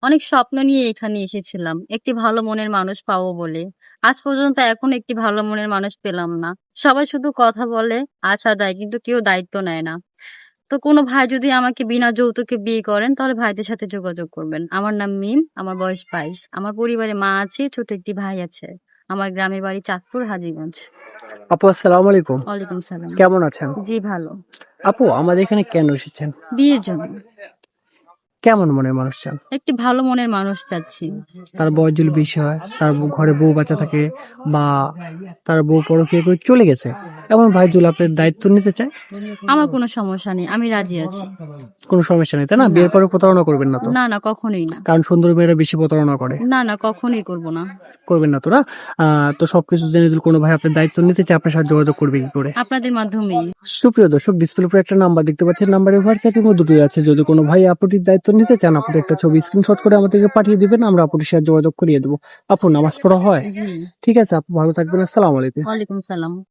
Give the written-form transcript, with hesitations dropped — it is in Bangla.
অনেক স্বপ্ন নিয়ে এখানে এসেছিলাম একটি ভালো মনের মানুষ পাবো বলে। আজ পর্যন্ত এখন একটি ভালো মনের মানুষ পেলাম না। সবাই শুধু কথা বলে, আশা দেয়, কিন্তু কেউ দায়িত্ব নেয় না। তো কোনো ভাই যদি আমাকে বিনা যৌতুকে বিয়ে করেন তাহলে ভাইদের সাথে যোগাযোগ করবেন। আমার নাম মিম, আমার বয়স 22। আমার পরিবারে মা আছে, ছোট একটি ভাই আছে। আমার গ্রামের বাড়ি চাঁদপুর হাজীগঞ্জ। আপু আসসালামু আলাইকুম। ওয়ালাইকুম সালাম। কেমন আছেন? জি ভালো। আপু আমাদের এখানে কেন এসেছেন? বিয়ের জন্য কেমন মনের মানুষ চান? একটি ভালো মনের মানুষ চাচ্ছি। তার বয়স যদি বেশি হয়, তার ঘরে বউ বাচ্চা থাকে, বা তার বউ পরকীয়া করে চলে গেছে, এমন ভাই যদি আপনার দায়িত্ব নিতে চায়, আমার কোনো সমস্যা নেই, আমি রাজি আছি। কোনো সমস্যা নেই তাই না? না, বিয়ের পরে প্রতারণা করবেন না তো? না, না, কখনোই না। কারণ সুন্দর মেয়েরা বেশি প্রতারণা করে। না, না, কখনোই করব না। করবেন না তো না? তো সবকিছু জেনে যদি কোনো ভাই আপনার দায়িত্ব নিতে চায়, আপনার সাথে যোগাযোগ করবে কি করে? আপনাদের মাধ্যমেই। সুপ্রিয় দর্শক, ডিসপ্লে উপরে একটা নাম্বার দেখতে পাচ্ছেন। নাম্বারে হোয়াটসঅ্যাপ ইমো দুটোই আছে। যদি কোনো ভাই আপুটির দায়িত্ব নিতে চান, আপনি একটা ছবি স্ক্রিনশট করে আমাদেরকে পাঠিয়ে দিবেন, আমরা আপুটির সাথে যোগাযোগ করিয়ে দেবো। আপু নামাজ পড়া হয়? জি। ঠিক আছে আপু, ভালো থাকবেন। আসসালামু আলাইকুম। ওয়ালাইকুম সালাম।